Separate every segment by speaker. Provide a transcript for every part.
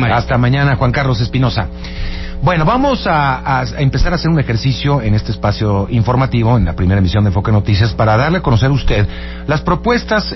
Speaker 1: Hasta mañana, Juan Carlos Espinosa. Bueno, vamos a empezar a hacer un ejercicio en este espacio informativo, en la primera emisión de Enfoque Noticias, para darle a conocer a usted las propuestas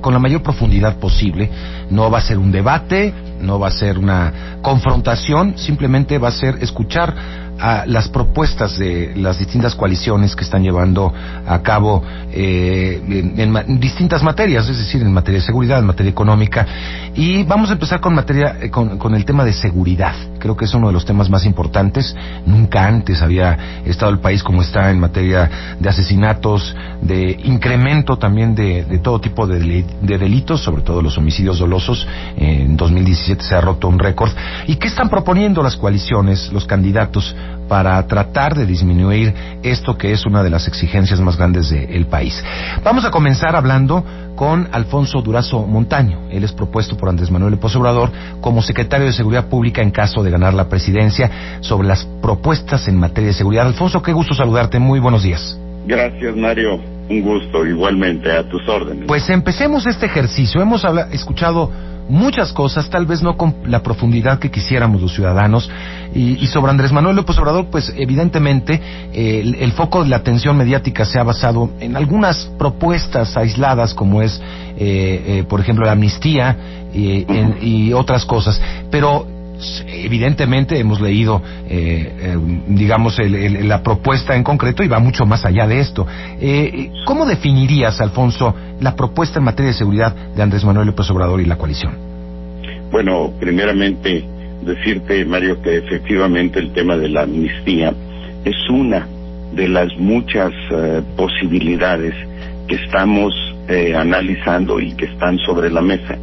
Speaker 1: con la mayor profundidad posible. No va a ser un debate, no va a ser una confrontación, simplemente va a ser escuchar a las propuestas de las distintas coaliciones que están llevando a cabo en distintas materias, es decir, en materia de seguridad, en materia económica, y vamos a empezar con el tema de seguridad. Creo que es uno de los temas más importantes. Nunca antes había estado el país como está en materia de asesinatos, de incremento también de todo tipo de delitos, sobre todo los homicidios dolosos. En 2017 se ha roto un récord. ¿Y qué están proponiendo las coaliciones, los candidatos, para tratar de disminuir esto que es una de las exigencias más grandes del país? Vamos a comenzar hablando con Alfonso Durazo Montaño. Él es propuesto por Andrés Manuel López Obrador como secretario de Seguridad Pública en caso de ganar la presidencia, sobre las propuestas en materia de seguridad. Alfonso, qué gusto saludarte. Muy buenos días.
Speaker 2: Gracias, Mario. Un gusto, igualmente, a tus órdenes.
Speaker 1: Pues empecemos este ejercicio. Hemos escuchado muchas cosas, tal vez no con la profundidad que quisiéramos los ciudadanos, y sobre Andrés Manuel López Obrador, pues evidentemente el foco de la atención mediática se ha basado en algunas propuestas aisladas, como es por ejemplo la amnistía y otras cosas, pero evidentemente hemos leído digamos la propuesta en concreto y va mucho más allá de esto. ¿Cómo definirías, Alfonso, la propuesta en materia de seguridad de Andrés Manuel López Obrador y la coalición?
Speaker 2: Bueno, primeramente decirte, Mario, que efectivamente el tema de la amnistía es una de las muchas posibilidades que estamos analizando y que están sobre la mesa.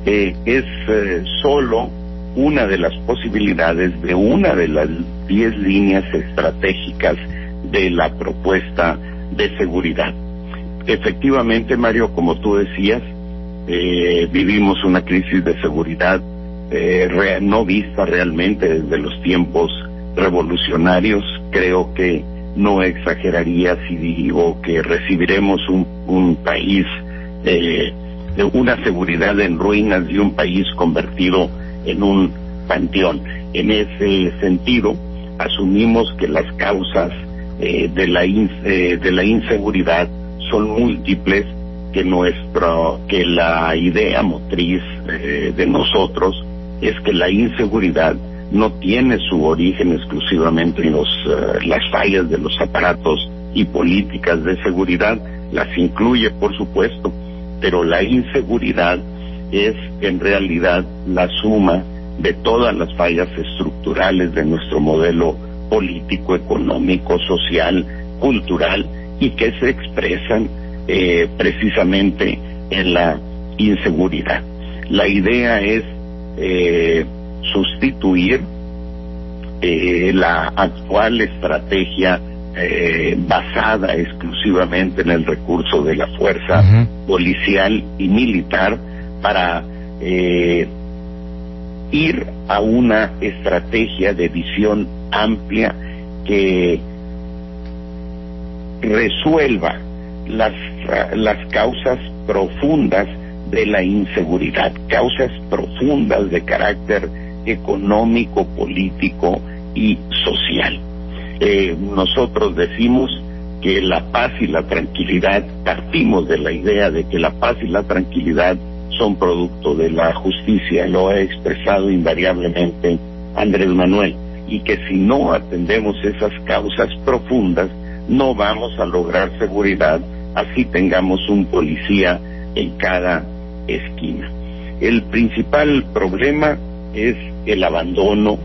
Speaker 2: Es solo una de las posibilidades de una de las 10 líneas estratégicas de la propuesta de seguridad. Efectivamente, Mario, como tú decías, vivimos una crisis de seguridad no vista realmente desde los tiempos revolucionarios. Creo que no exageraría si digo que recibiremos un país de una seguridad en ruinas y un país convertido en un panteón. En ese sentido, asumimos que las causas de la inseguridad son múltiples, que la idea motriz de nosotros es que la inseguridad no tiene su origen exclusivamente en las fallas de los aparatos y políticas de seguridad, las incluye por supuesto, pero la inseguridad es en realidad la suma de todas las fallas estructurales de nuestro modelo político, económico, social, cultural, y que se expresan precisamente en la inseguridad. La idea es sustituir la actual estrategia basada exclusivamente en el recurso de la fuerza policial y militar para ir a una estrategia de visión amplia que resuelva las causas profundas de la inseguridad, causas profundas de carácter económico, político y social. Nosotros decimos que la paz y la tranquilidad, partimos de la idea de que la paz y la tranquilidad son producto de la justicia, lo ha expresado invariablemente Andrés Manuel, y que si no atendemos esas causas profundas, no vamos a lograr seguridad, así tengamos un policía en cada esquina. El principal problema es el abandono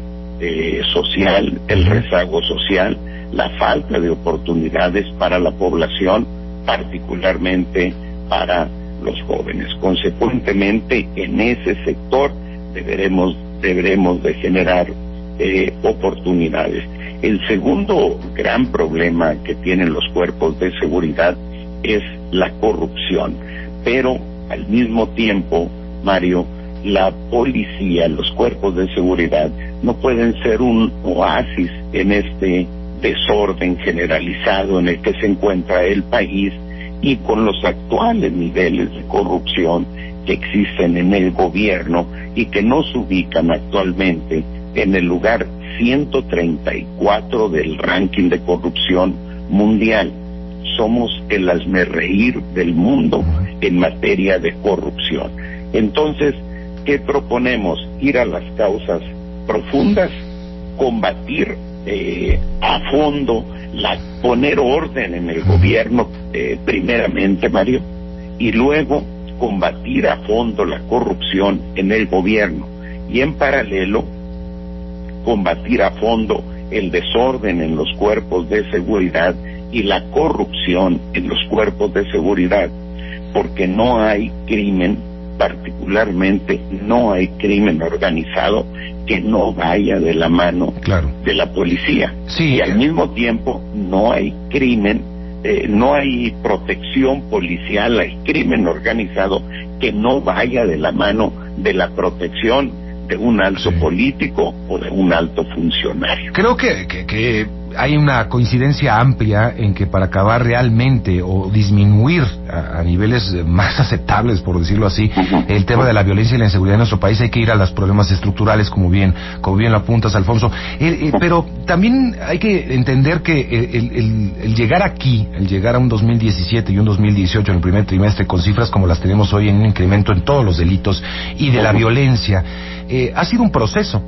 Speaker 2: social, el rezago social, la falta de oportunidades para la población, particularmente para los jóvenes. Consecuentemente, en ese sector deberemos de generar oportunidades. El segundo gran problema que tienen los cuerpos de seguridad es la corrupción, pero al mismo tiempo, Mario, la policía, los cuerpos de seguridad no pueden ser un oasis en este desorden generalizado en el que se encuentra el país, y con los actuales niveles de corrupción que existen en el gobierno y que nos ubican actualmente en el lugar 134 del ranking de corrupción mundial. Somos el hazmerreír del mundo en materia de corrupción. Entonces, ¿qué proponemos? Ir a las causas profundas, combatir a fondo, poner orden en el gobierno, primeramente, Mario, y luego combatir a fondo la corrupción en el gobierno, y en paralelo combatir a fondo el desorden en los cuerpos de seguridad y la corrupción en los cuerpos de seguridad, porque no hay crimen, particularmente no hay crimen organizado que no vaya de la mano de la policía.
Speaker 1: Sí,
Speaker 2: y al mismo tiempo no hay crimen, no hay protección policial, hay crimen organizado que no vaya de la mano de la protección de un alto político o de un alto funcionario.
Speaker 1: Creo que hay una coincidencia amplia en que para acabar realmente o disminuir a niveles más aceptables, por decirlo así, el tema de la violencia y la inseguridad en nuestro país, hay que ir a los problemas estructurales, como bien lo apuntas, Alfonso. Pero también hay que entender que el llegar aquí, el llegar a un 2017 y un 2018 en el primer trimestre con cifras como las tenemos hoy, en un incremento en todos los delitos y de la violencia, ha sido un proceso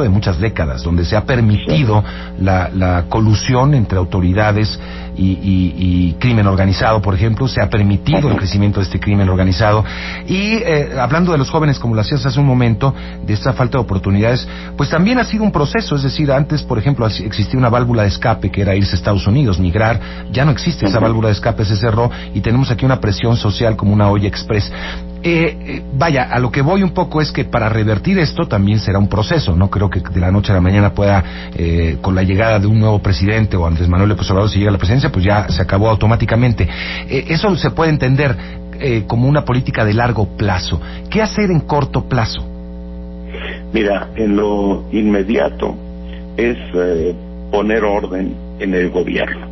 Speaker 1: de muchas décadas, donde se ha permitido la colusión entre autoridades y crimen organizado, por ejemplo. Se ha permitido el crecimiento de este crimen organizado. Y hablando de los jóvenes, como lo hacías hace un momento, de esta falta de oportunidades, pues también ha sido un proceso. Es decir, antes, por ejemplo, existía una válvula de escape que era irse a Estados Unidos, migrar. Ya no existe esa válvula de escape, se cerró, y tenemos aquí una presión social como una olla express. Vaya, a lo que voy un poco es que para revertir esto también será un proceso. No creo que de la noche a la mañana pueda, con la llegada de un nuevo presidente o Andrés Manuel López Obrador, si llega a la presidencia, pues ya se acabó automáticamente. Eso se puede entender como una política de largo plazo. ¿Qué hacer en corto plazo?
Speaker 2: Mira, en lo inmediato es poner orden en el gobierno,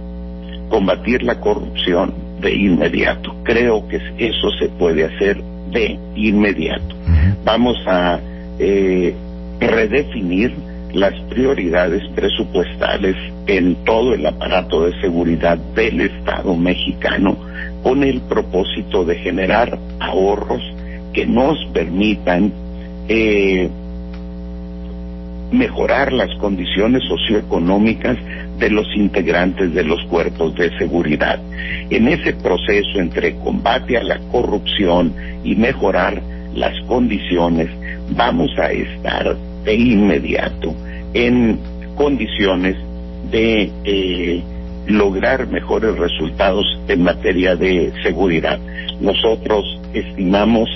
Speaker 2: combatir la corrupción de inmediato. Creo que eso se puede hacer de inmediato. Vamos a redefinir las prioridades presupuestales en todo el aparato de seguridad del Estado mexicano, con el propósito de generar ahorros que nos permitan mejorar las condiciones socioeconómicas de los integrantes de los cuerpos de seguridad. En ese proceso entre combate a la corrupción y mejorar las condiciones, vamos a estar de inmediato en condiciones de lograr mejores resultados en materia de seguridad. Nosotros estimamos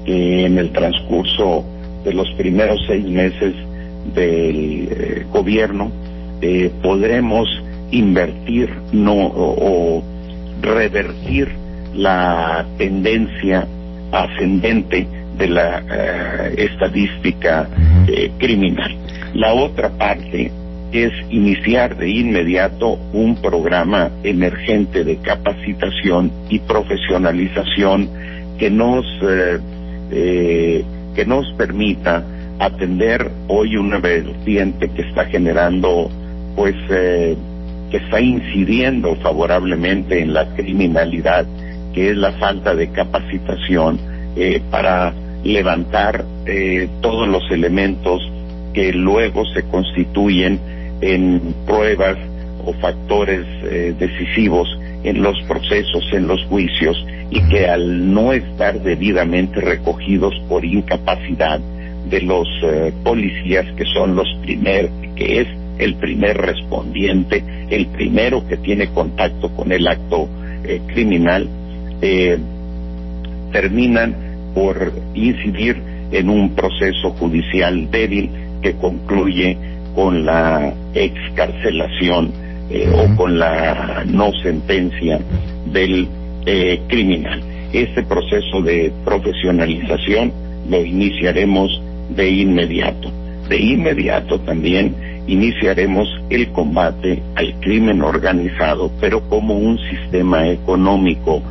Speaker 2: que en el transcurso de los primeros 6 meses del gobierno podremos invertir o revertir la tendencia ascendente de la estadística criminal. La otra parte es iniciar de inmediato un programa emergente de capacitación y profesionalización que nos permita atender hoy una vertiente que está generando, que está incidiendo favorablemente en la criminalidad, que es la falta de capacitación para levantar todos los elementos que luego se constituyen en pruebas o factores decisivos en los procesos, en los juicios, y que al no estar debidamente recogidos por incapacidad de los policías, que es el primer respondiente, el primero que tiene contacto con el acto criminal, terminan por incidir en un proceso judicial débil que concluye con la excarcelación o con la no sentencia del criminal. Este proceso de profesionalización lo iniciaremos de inmediato. De inmediato también iniciaremos el combate al crimen organizado, pero como un sistema económico,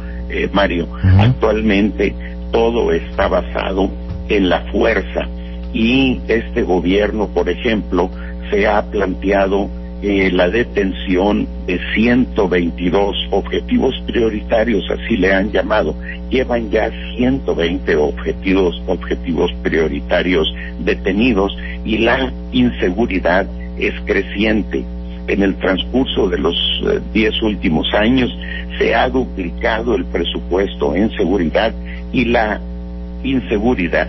Speaker 2: Mario. Actualmente todo está basado en la fuerza, y este gobierno, por ejemplo, se ha planteado la detención de 122 objetivos prioritarios, así le han llamado. Llevan ya 120 objetivos prioritarios detenidos, y la inseguridad es creciente. En el transcurso de los 10 últimos años se ha duplicado el presupuesto en seguridad, y la inseguridad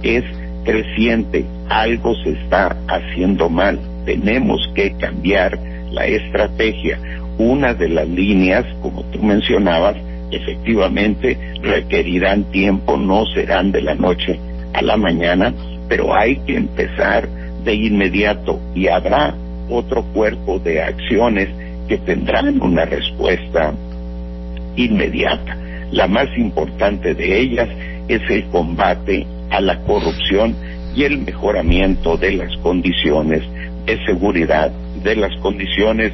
Speaker 2: es creciente. Algo se está haciendo mal. Tenemos que cambiar la estrategia. Una de las líneas, como tú mencionabas, efectivamente requerirán tiempo, no serán de la noche a la mañana, pero hay que empezar de inmediato, y habrá otro cuerpo de acciones que tendrán una respuesta inmediata. La más importante de ellas es el combate a la corrupción y el mejoramiento de las condiciones de seguridad, de las condiciones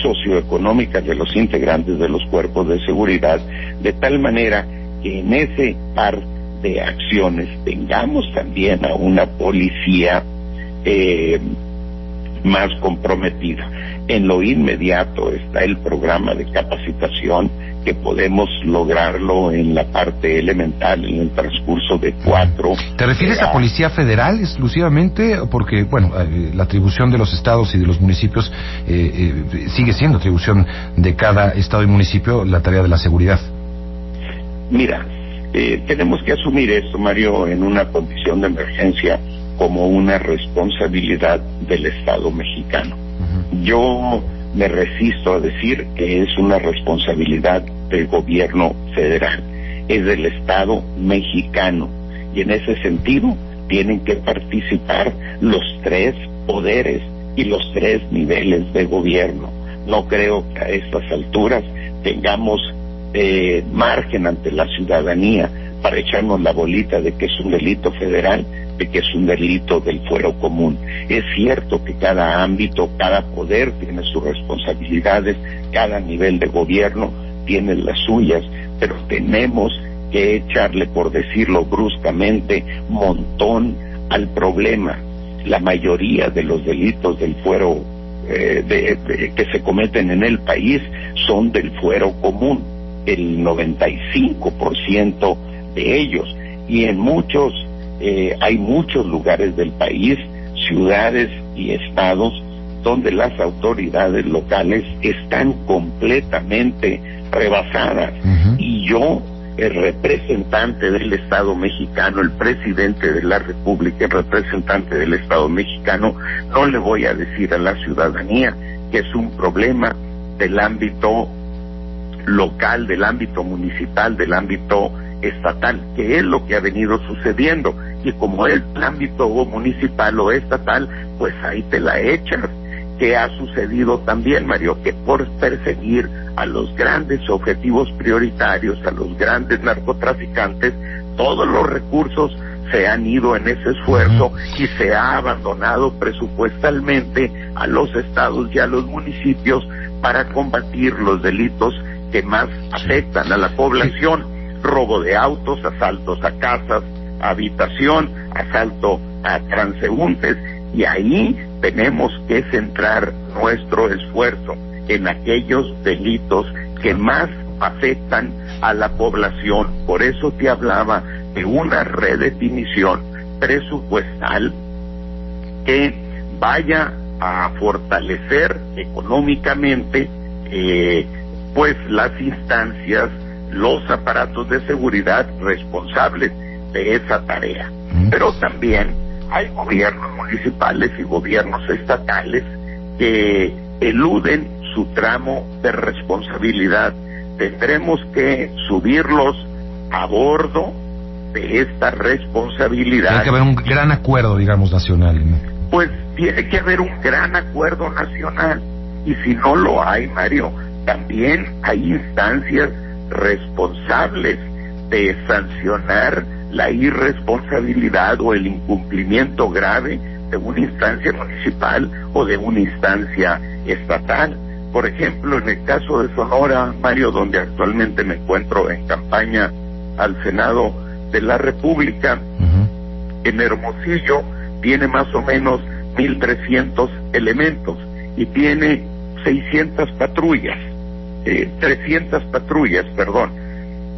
Speaker 2: socioeconómicas de los integrantes de los cuerpos de seguridad, de tal manera que en ese par de acciones tengamos también a una policía más comprometida. En lo inmediato está el programa de capacitación, que podemos lograrlo en la parte elemental en el transcurso de 4.
Speaker 1: ¿Te refieres a Policía Federal exclusivamente? Porque, bueno, la atribución de los estados y de los municipios sigue siendo atribución de cada estado y municipio la tarea de la seguridad.
Speaker 2: Mira, tenemos que asumir esto, Mario, en una condición de emergencia como una responsabilidad del Estado mexicano. Yo me resisto a decir que es una responsabilidad del gobierno federal, es del Estado mexicano, y en ese sentido tienen que participar los 3 poderes y los 3 niveles de gobierno. No creo que a estas alturas tengamos margen ante la ciudadanía para echarnos la bolita de que es un delito federal, de que es un delito del fuero común. Es cierto que cada ámbito, cada poder tiene sus responsabilidades, cada nivel de gobierno tiene las suyas, pero tenemos que echarle, por decirlo bruscamente, montón al problema. La mayoría de los delitos del fuero que se cometen en el país son del fuero común, el 95% de ellos, y en muchos hay muchos lugares del país, ciudades y estados, donde las autoridades locales están completamente rebasadas. Y yo, el representante del Estado mexicano, el presidente de la República, el representante del Estado mexicano, no le voy a decir a la ciudadanía que es un problema del ámbito local, del ámbito municipal, del ámbito estatal, que es lo que ha venido sucediendo, y como es el ámbito municipal o estatal, pues ahí te la echas. Que ha sucedido también, Mario, que por perseguir a los grandes objetivos prioritarios, a los grandes narcotraficantes, todos los recursos se han ido en ese esfuerzo, y se ha abandonado presupuestalmente a los estados y a los municipios para combatir los delitos que más afectan a la población: robo de autos, asaltos a casas, habitación, asalto a transeúntes. Y ahí tenemos que centrar nuestro esfuerzo en aquellos delitos que más afectan a la población. Por eso te hablaba de una redefinición presupuestal que vaya a fortalecer económicamente pues las instancias, los aparatos de seguridad responsables de esa tarea. Pero también hay gobiernos municipales y gobiernos estatales que eluden su tramo de responsabilidad. Tendremos que subirlos a bordo de esta responsabilidad.
Speaker 1: Tiene que haber un gran acuerdo, digamos, nacional, ¿no?
Speaker 2: Pues tiene que haber un gran acuerdo nacional, y si no lo hay, Mario, también hay instancias responsables de sancionar la irresponsabilidad o el incumplimiento grave de una instancia municipal o de una instancia estatal. Por ejemplo, en el caso de Sonora, Mario, donde actualmente me encuentro en campaña al Senado de la República, en Hermosillo tiene más o menos 1,300 elementos y tiene 600 patrullas, 300 patrullas, perdón.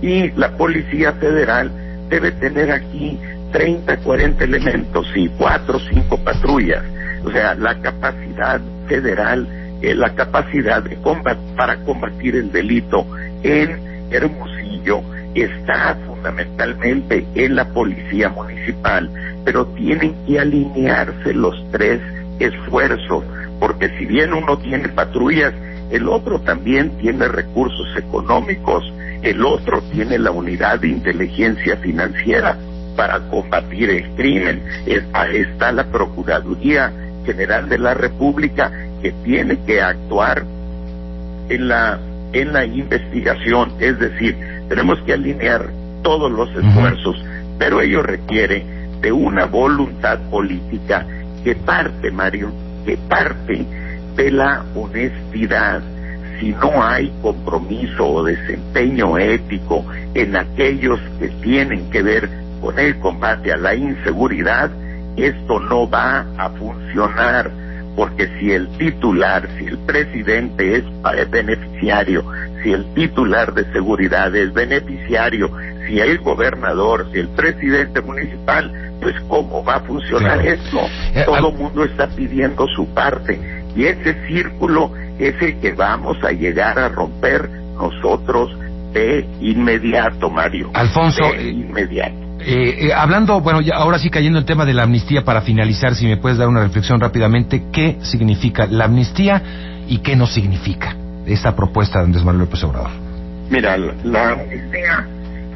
Speaker 2: Y la Policía Federal debe tener aquí 30, 40 elementos y 4 o 5 patrullas. O sea, la capacidad federal, la capacidad de para combatir el delito en Hermosillo está fundamentalmente en la Policía Municipal, pero tienen que alinearse los tres esfuerzos, porque si bien uno tiene patrullas, el otro también tiene recursos económicos, el otro tiene la unidad de inteligencia financiera para combatir el crimen. Está la Procuraduría General de la República, que tiene que actuar en la investigación, es decir, tenemos que alinear todos los esfuerzos, pero ello requiere de una voluntad política que parte, Mario, que parte de la honestidad. Si no hay compromiso o desempeño ético en aquellos que tienen que ver con el combate a la inseguridad, esto no va a funcionar, porque si el titular, si el presidente es beneficiario, si el titular de seguridad es beneficiario, si el gobernador, si el presidente municipal, pues ¿cómo va a funcionar esto? Todo el mundo está pidiendo su parte, y ese círculo es el que vamos a llegar a romper nosotros de inmediato, Mario.
Speaker 1: Alfonso,
Speaker 2: de inmediato.
Speaker 1: Hablando, bueno, ya ahora sí cayendo en el tema de la amnistía, para finalizar, si me puedes dar una reflexión rápidamente, ¿qué significa la amnistía y qué no significa esta propuesta de Andrés Manuel López Obrador?
Speaker 2: Mira, la amnistía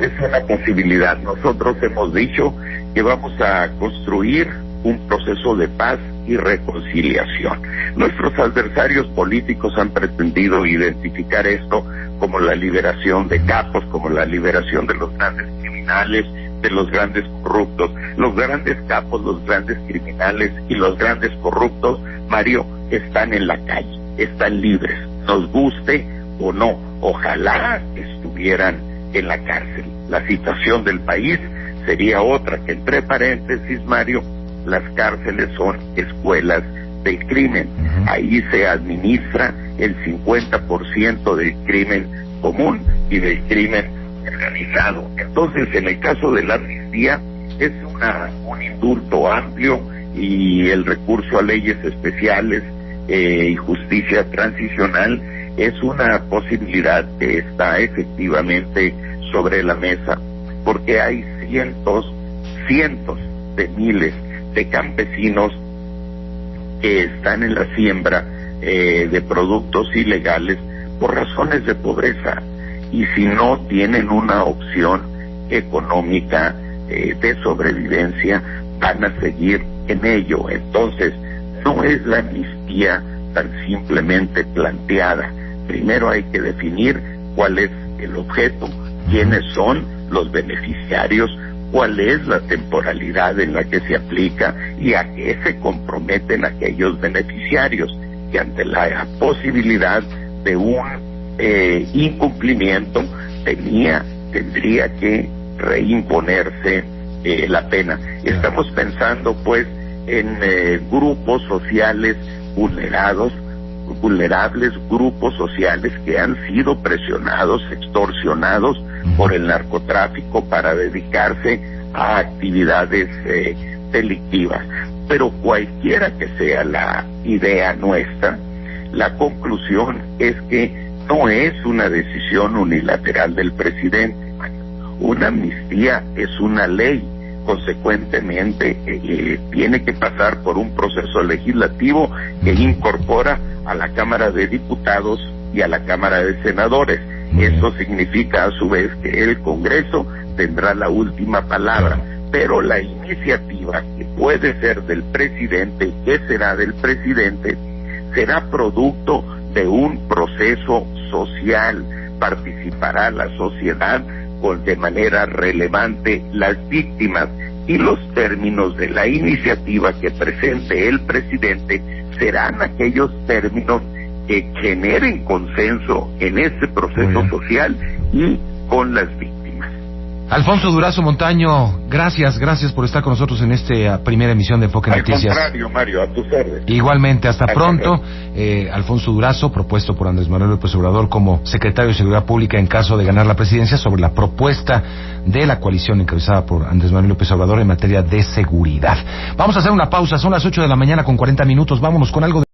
Speaker 2: es una posibilidad. Nosotros hemos dicho que vamos a construir un proceso de paz y reconciliación. Nuestros adversarios políticos han pretendido identificar esto como la liberación de capos, como la liberación de los grandes criminales, de los grandes corruptos. Los grandes capos, los grandes criminales y los grandes corruptos, Mario, están en la calle, están libres, nos guste o no. Ojalá estuvieran en la cárcel. La situación del país sería otra, que entre paréntesis, Mario, las cárceles son escuelas del crimen. Ahí se administra el 50% del crimen común y del crimen organizado. Entonces, en el caso de la amnistía, es un indulto amplio y el recurso a leyes especiales y justicia transicional es una posibilidad que está efectivamente sobre la mesa, porque hay cientos de miles de campesinos que están en la siembra de productos ilegales por razones de pobreza, y si no tienen una opción económica de sobrevivencia, van a seguir en ello. Entonces, no es la amnistía tan simplemente planteada. Primero hay que definir cuál es el objeto, quiénes son los beneficiarios, cuál es la temporalidad en la que se aplica y a qué se comprometen aquellos beneficiarios, que ante la posibilidad de un incumplimiento tendría que reimponerse la pena. Estamos pensando pues en grupos sociales vulnerables, grupos sociales que han sido presionados, extorsionados por el narcotráfico para dedicarse a actividades delictivas. Pero cualquiera que sea la idea nuestra, la conclusión es que no es una decisión unilateral del presidente. Una amnistía es una ley, consecuentemente tiene que pasar por un proceso legislativo que incorpora a la Cámara de Diputados y a la Cámara de Senadores. Eso significa a su vez que el Congreso tendrá la última palabra, pero la iniciativa que puede ser del presidente, que será del presidente, será producto de un proceso social. Participará la sociedad de manera relevante, las víctimas, y los términos de la iniciativa que presente el presidente serán aquellos términos generen consenso en este proceso social y con las víctimas.
Speaker 1: Alfonso Durazo Montaño, gracias por estar con nosotros en esta primera emisión de Enfoque Noticias.
Speaker 2: Al contrario, Mario, a tus órdenes.
Speaker 1: Igualmente, hasta pronto. Alfonso Durazo, propuesto por Andrés Manuel López Obrador como secretario de Seguridad Pública en caso de ganar la presidencia, sobre la propuesta de la coalición encabezada por Andrés Manuel López Obrador en materia de seguridad. Vamos a hacer una pausa, son las 8 de la mañana con 40 minutos, vámonos con algo de